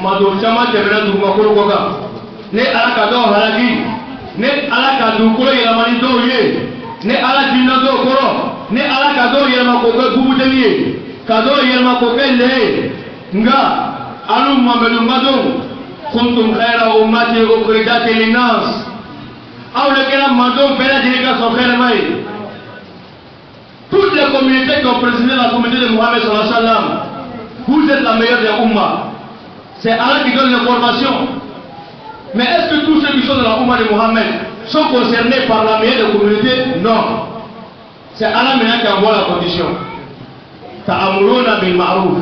mado chama tebela du makoro koka ne ala ka do halaki ne ala ka du ko yela mani do ye ne ala jinna do koro ne ala ka do yela makoka bubu deliye ka do yela makoka le nga alu mamelu mado kuntum khaira ummati ukhrijat linnas aw le kala mado bela dirika so khaira mai. Toutes les communautés qui ont présidé la communauté de Mohammed sallallahu alayhi wa sallam, vous êtes la meilleure des Ummah. C'est Allah qui donne l'information. Mais est-ce que tous ceux qui sont dans la Ummah de Mohammed sont concernés par la meilleure des communautés? Non. C'est Allah maintenant qui envoie la condition. Ta'amuruna bil ma'ruf.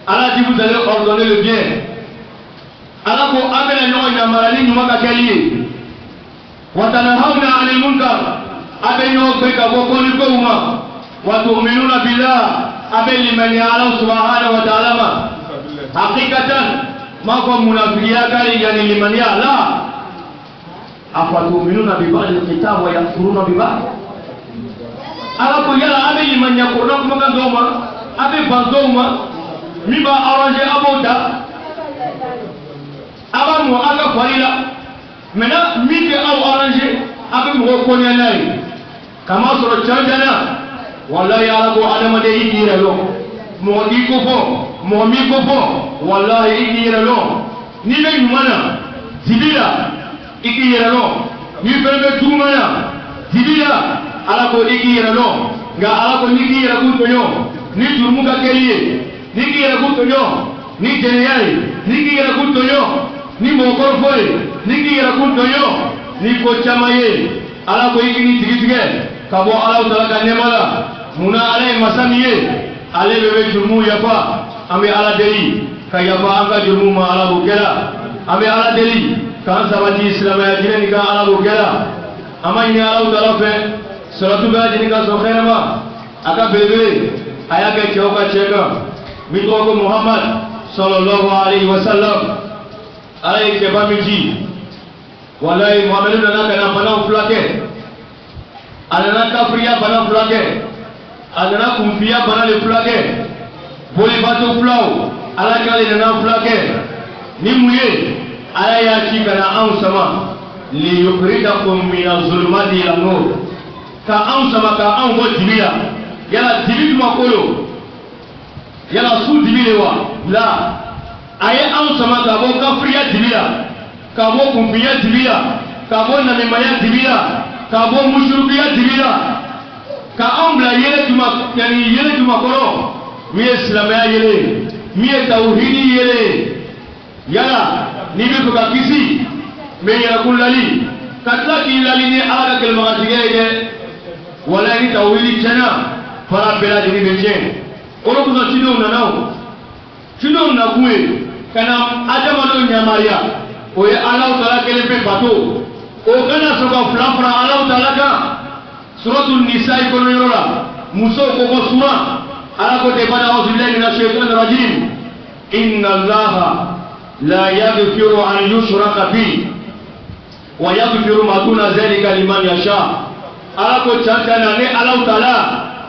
Allah dit vous allez ordonner le bien. Allah ko amena nyo ina marani nyuma ka kali. Wa tanahawna 'anil munkar. Abenyo be ka ko ni ko umma. Wa tu'minuna billah. Abeli man ya'lamu subhanahu wa ta'ala. Hakikatan ma ko munafiqiya kali yani liman ya'la. Afa tu'minuna bi ba'd al-kitab wa yakfuruna bi ba'd. Ala ko yala abeli man yakfuruna kuma kan doma. Abe bandoma. Mi ba arranger abota. Aba mo aga falila. Maintenant mi ke aw arranger abe mo ko nyalai. Kama soro chanjana. Wallahi ala ko adama de hidira lo mo di ko fo mo mi ko fo wallahi hidira lo ni be nyumana dibila ikira lo ni be tumana dibila ala ko ikira lo nga ala ko ni kira ku to yo ni turmuka keliye ni kira ku to yo ni jeneyai ni kira ku to yo ni mo ko foi ni kira ku to yo ni ko chamaye ala ko ikini tigige kabo ala taala kanemala muna alai masamiye ale bebe jumu yafa ame ala deli ka yafa anga jumu ma ala bukela ame ala deli kan sabati islam ya jini ka ala bukela ama ini ala taala fe salatu ga jini ka so khairama aka bebe aya ke choka cheka mitro ko Muhammad sallallahu alaihi wasallam alai ke bamiji walai muhammadu na kana bana fulake alana kafriya bana fulake alana kumfiya bana le fulake boli bato fulaw ala kale na fulake ni muye ala ya ci kana an sama li yukhrijakum min az-zulumati ila nur ka an sama ka an go dibiya yala dibi makolo yala su dibilewa la aye an sama ka bo kafriya dibiya ka bo kumfiya dibiya ka bo na memaya dibiya ka bo mushrikiya dibiya ka ambla yele tuma yani yele tuma koro mi islamaya yele mi tauhidi yele yala ni bi ko ka kisi me yala kullali katla ki lali ni ala kel magatige wala ni tauhidi jana fara bela ni beje oro ko chino na nao chino na kuwe kana adama do nyamaria oye ala taala kele pe bato o kana soka flafra ala taala ka suratul nisa ikono yorola muso ko ko sura ala ko te bana auzu billahi minash shaitanir rajim inna allaha la yaghfiru an yushraka bi wa yaghfiru ma duna zalika liman yasha ala ko chantana ne ala taala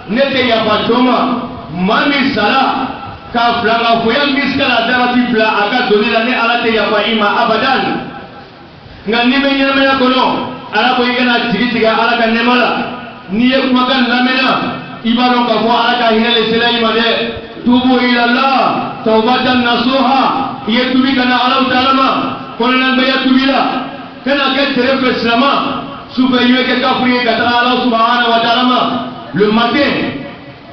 ne te ya patoma mami sala ka flanga foya miskala darati bla aka donila ne ala te ya fa ima abadan ngani me nyama ya kono ala ko igana tigitiga ala ka nemala ni ye kumakan lamena ibalo ka fo ala ka hinale selay made tubu ila allah tawbatan nasuha ye tubi kana ala ta'ala kono nan be ya tubila kana ke tere islama soupe ye ke kafri ka Allah subhanahu wa ta'ala le matin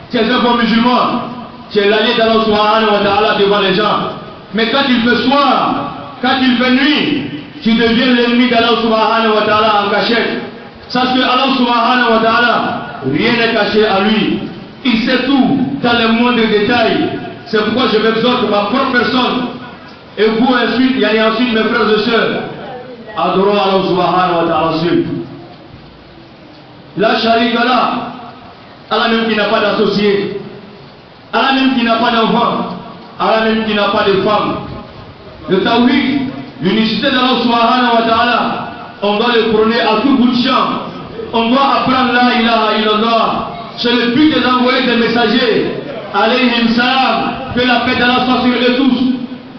c'est un bon musulman c'est l'allié d'Allah subhanahu wa ta'ala devant les gens mais quand il fait soir quand il fait nuit tu deviens l'ennemi d'Allah subhanahu wa ta'ala en cachette. Sache que Allah subhanahu wa ta'ala, rien n'est caché à lui. Il sait tout dans les moindres détails. C'est pourquoi je m'exhorte ma propre personne. Et vous ensuite, il y a ensuite mes frères et sœurs. Adorons Allah subhanahu wa ta'ala seul. La sharika là, Allah même qui n'a pas d'associé. Allah même qui n'a pas d'enfant. Allah même qui n'a pas de femme. Le tawhid, l'unicité d'Allah subhanahu wa ta'ala, on doit le prôner à tout bout de champ. On doit apprendre la ilaha illallah. C'est le but des envoyés des messagers. Alayhim salam. Que la paix d'Allah soit sur eux tous.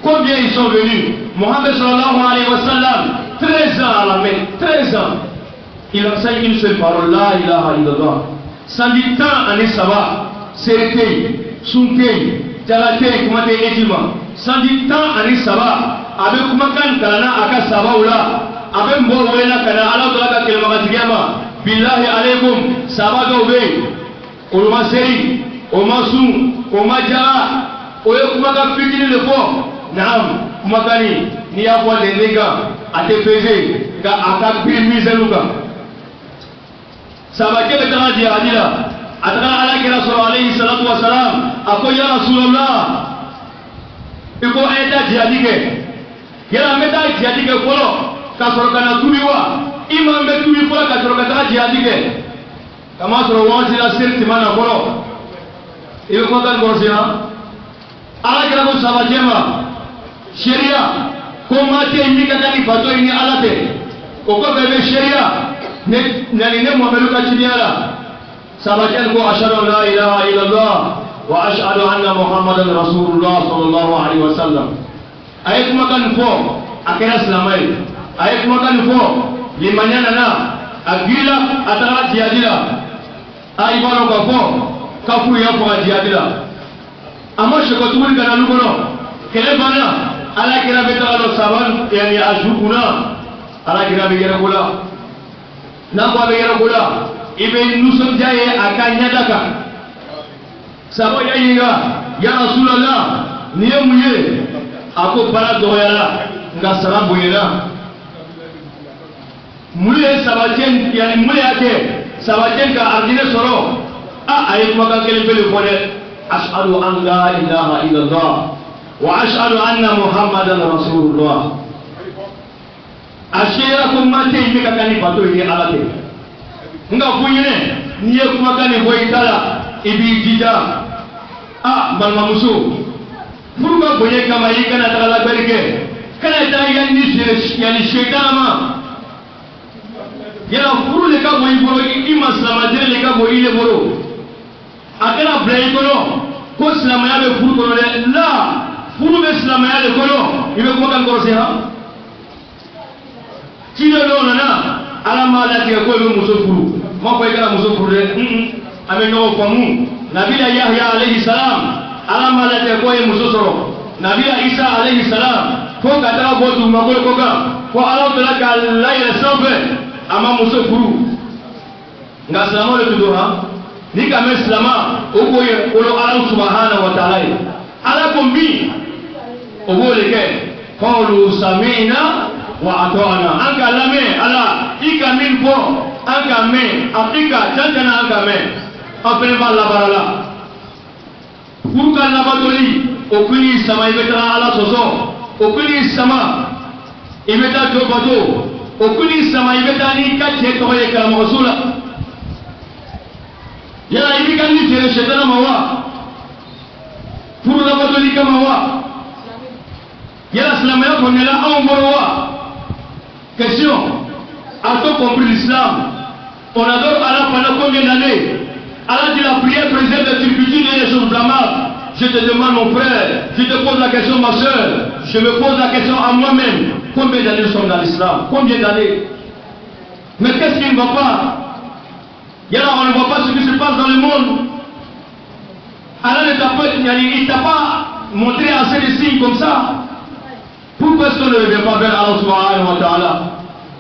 Combien combien ils sont venus. Mohammed sallallahu alayhi wa sallam, 13 ans à la Mecque, 13 ans. Il enseigne une seule parole, la ilaha illallah. Sans dit tant en Saba, Serete, Sunte, Jalate, Kumate Etima. Sans dit tant en Saba, avec Kumakan Kalana Aka Saba Oula, avec Mbouwena Kana, Allah de la Kelmagatigama, Billahi alaykum, Saba Dobe, Olma Seri, Oma Sou, Oma Jara, Oye Kumaka Fitini le fort, Naam, Kumakani, Niyawa de Nega, Atefeze, Aka Pimizeluka. Sahabat dia bertanya dia adilah. Atara ala kira Rasulullah alaihi salatu wasalam. Aku ya Rasulullah. Iko ayat jadi ke. Kira meta jadi ke polo. Kasoro kana tuliwa. Imam betuli polo kasoro kana jadi ke. Kama soro wajib asir di mana polo. Iko kontan korosina. Ala kira ko sahabat jema. Syariah. Ko mati ini kata ni fatwa ini alate. Ko bebe syariah. Nani ne Muhammadu kachiniala sabajan ko asyhadu la ilaha illallah wa asyhadu anna Muhammadan Rasulullah sallallahu alaihi wasallam. Ayat makan fo akhirnya selamai. Ayat makan fo limanya nana agila atara jihadila. Aibano ka fo kafu ya fo jihadila. Amo shekotuli kana lugono kele bana ala kira betalo saban yani ajukuna ala kira begera kula. Nampak begini pula, ibu nusuk jaya akan nyatakan. Siapa yang ini ya Rasulullah, niat mulia, aku para doa enggak serang bunyilah. Mulia sahabatnya yang mulia ke, sahabatnya ke artinya soro. Ayat maka kali beli pada asyhadu an la ilaha illallah wa asyhadu anna Muhammadan Rasulullah. Asyira kumate ini kakani patu ini alate. Enggak punya ni dia kumakani boy tala ibi jija. Malma musuh. Furga boye kama ikan atala berke. Kana tayan ni yani syaitan ma. Yana furu leka boy boro ima selama jere leka boy ile boro. Akana blay kono. Ko selama ya be furu kono la. Furu be selama ya le kono. Ibe kumakan korose ha. Kilo lo nana alama la ke ko be musofuru mo ko ikara musofuru de ame no famu nabila Yahya alayhi salam alama la ke ko e musosoro nabila Isa alayhi salam ko kadara bo du magol ko ga ko Allah tala ka la ila sabe ama musofuru nga salamo le tudoha ni ka me salama o ko ye o lo Allah subhanahu wa ta'ala ala ko mi o bo le ke qawlu sami'na wa ata'na anga lame ala ika min fo anga me afrika janjana anga me apel ba la barala kurka na batoli okuni sama ibeta ala soso okuni sama ibeta jo bato okuni sama ibeta ni kache to ye kala rasula ya ibi kan ni tere shetana mawa furu na batoli kama wa ya islam ya konela au borwa. Question. A-t-on compris l'islam? On adore Allah pendant combien d'années? Allah dit la prière préserve des turpitudes et des choses blâmables. Je te demande mon frère, je te pose la question ma soeur, je me pose la question à moi-même. Combien d'années nous sommes dans l'islam? Combien d'années? Mais qu'est-ce qui ne va pas? On ne voit pas ce qui se passe dans le monde. Allah ne t'a pas montré assez de signes comme ça. Pourquoi est-ce qu'on ne revient pas vers Allah subhanahu wa ta'ala?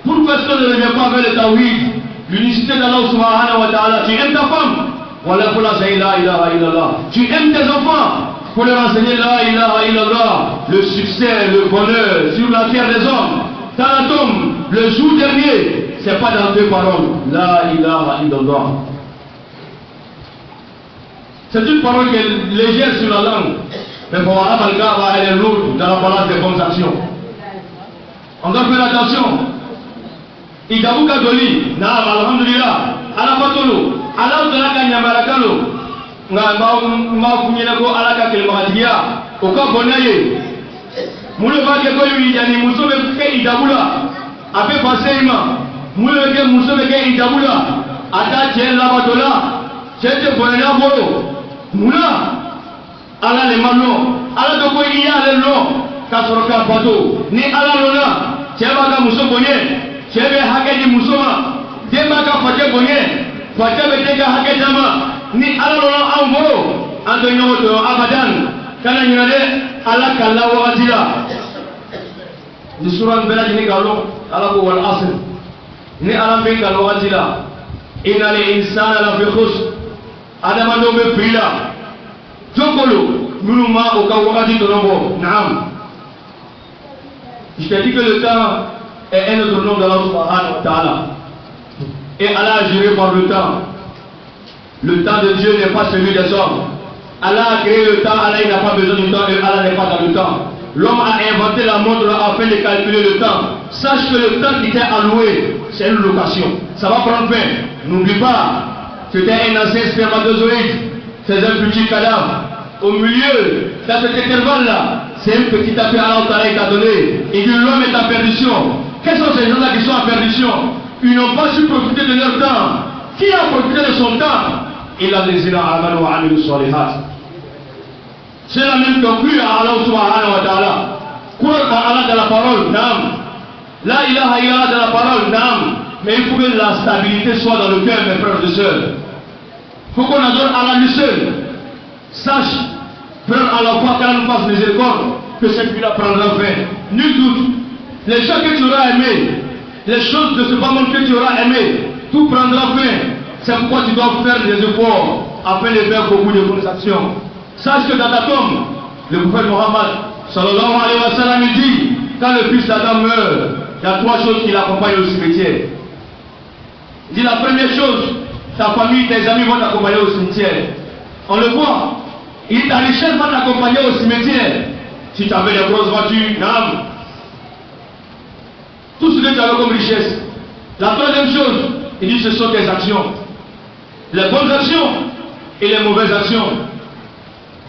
Pourquoi est-ce qu'on ne revient pas vers le tawhid, l'unicité d'Allah subhanahu wa ta'ala? Tu aimes ta femme? Voilà pour l'enseigner la ilaha illallah. Tu aimes tes enfants? Pour leur enseigner la ilaha illallah. Le succès, le bonheur sur la terre des hommes. Tanatum, le jour dernier, c'est pas dans tes paroles. La ilaha illallah. C'est une parole qui est légère sur la langue. Mais pour Allah, elle est lourde dans la balance des bonnes actions. On doit faire attention. Igabuka Doli, Naam, Alhamdulillah, Alabatolo, Allah de la Kanyabarakalo, Makunyako, Alaka Kelmatiya, Oka Bonaye, Mouleva Kekoyu, Yani Moussobe Idabula, Ape Paseima, Mouleve Moussobe Idabula, Ata Chen Labatola, Chete Bonaya Boro, Moula. Allah les manos, Allah de quoi il y a les noms, kasoroka bato ni ala lona cheba ka muso bonye chebe hake di musoma demba ka fate bonye fate betega hake jama ni ala lona ambo ando nyoto abadan kana nyade ala kala wajira di suran bela ni galo ala ko wal asr ni ala be galo wajira inal insana la fi khusr adama do be pila jokolo muluma o ka wakati donombo naam. Je t'ai dit que le temps est un autre nom d'Allah subhanahu wa ta'ala. Et Allah a géré par le temps. Le temps de Dieu n'est pas celui des hommes. Allah a créé le temps, Allah n'a pas besoin du temps et Allah n'est pas dans le temps. L'homme a inventé la montre afin de calculer le temps. Sache que le temps qui t'est alloué, c'est une location. Ça va prendre fin. N'oublie pas, tu étais un ancien spermatozoïde, c'est un petit cadavre. Au milieu, dans cet intervalle-là, c'est un petit appel à l'autre qui t'a donné. Il dit l'homme est en perdition. Quels sont ces gens-là qui sont en perdition? Ils n'ont pas su profiter de leur temps. Qui a profité de son temps? Il a des amanu wa amilu salihat. C'est la même conclue à Allah subhanahu wa ta'ala. Croire à Allah dans la parole, naam. La ilaha illallah dans la parole, naam. Mais il faut que la stabilité soit dans le cœur, mes frères et sœurs. Il faut qu'on adore Allah lui seul. Sache, frère, à la fois qu'elle nous fasse miséricorde, que cette vie-là prendra fin. Nul doute. Les choses que tu auras aimées, les choses de ce monde que tu auras aimé, tout prendra fin. C'est pourquoi tu dois faire des efforts afin de faire beaucoup de bonnes actions. Sache que dans ta tombe, le prophète Mohammed, sallallahu alayhi wa sallam, il dit, quand le fils d'Adam meurt, il y a trois choses qui l'accompagnent au cimetière. Il dit la première chose, ta famille, tes amis vont t'accompagner au cimetière. On le voit. Il dit ta richesse va t'accompagner au cimetière. Si tu avais des grosses voitures, non. Tout ce que tu avais comme richesse. La troisième chose, il dit ce sont tes actions. Les bonnes actions et les mauvaises actions.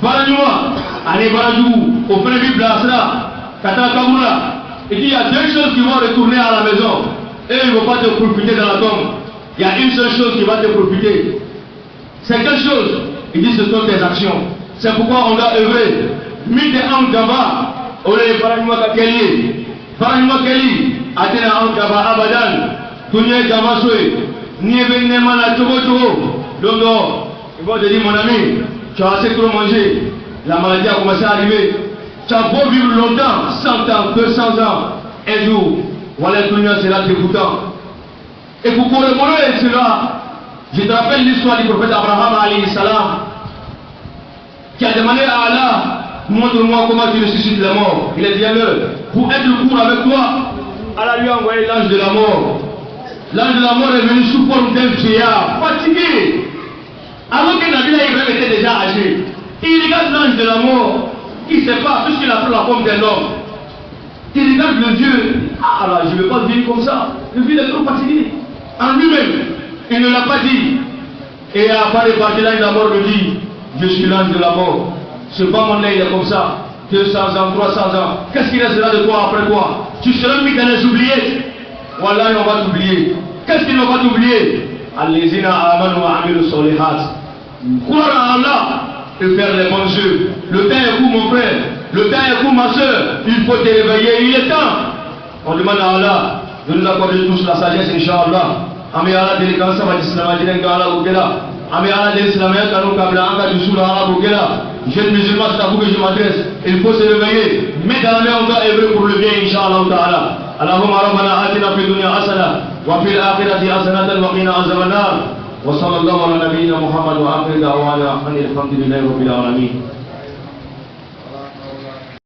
Baranjoua, allez Baranjou, au premier Blasra, Kata Kamoura. Il dit il y a deux choses qui vont retourner à la maison. Et ils ne vont pas te profiter dans la tombe. Il y a une seule chose qui va te profiter. C'est quelle chose? Il dit ce sont tes actions. C'est pourquoi on doit œuvrer. Mite en Gaba, on est Baranjoua Kakeli. Baranjoua Keli, Atena en Gaba Abadan, Tounia Gaba Soe, Nievenema la Togo. Londo, ils vont te dire mon ami, tu as assez trop mangé, la maladie a commencé à arriver. Tu as beau vivre longtemps, 100 ans, 200 ans, un jour, voilà Tounia sera dégoûtant. Et pour commémorer cela, je te rappelle l'histoire du prophète Abraham alayhi salam, qui a demandé à Allah, montre-moi comment tu ressuscites la mort. Il a dit à l'heure, pour être court avec toi, Allah lui a envoyé l'ange de la mort. L'ange de la mort est venu sous forme d'un vieillard, fatigué. Alors que Nabi Ibrahim était déjà âgé. Il regarde l'ange de la mort, il ne sait pas, puisqu'il a pris la forme d'un homme. Il regarde le Dieu, ah là, je ne vais pas vivre comme ça. Le vieux est trop fatigué. En lui-même, il ne l'a pas dit. Et après, l'ange de la mort me dit, je suis l'ange de la mort. Ce bas-monde-là, il est comme ça. 200 ans, 300 ans. Qu'est-ce qui restera de toi après toi? Tu seras mis dans les oubliés. Wallah, on va t'oublier. Qu'est-ce qu'ils ne vont pas t'oublier? Allezina amanu wa amilu solihat. Croire à Allah et faire les bons jeux. Le temps est court, mon frère. Le temps est court, ma soeur. Il faut te réveiller. Il est temps. On demande à Allah de nous accorder tous la sagesse, Inch'Allah. Ami Allah, délicat, va l'islam, Ami Allah, l'islam, jeune musulman, c'est à vous que je m'adresse. Il faut se réveiller. Mais dans la main, on doit œuvrer pour le bien, Inch'Allah ta'ala. اللهم ربنا آتنا في الدنيا حسنة وفي الآخرة حسنة وقنا عذاب النار وصلى الله على نبينا محمد وآخر دعوانا أن الحمد لله رب العالمين.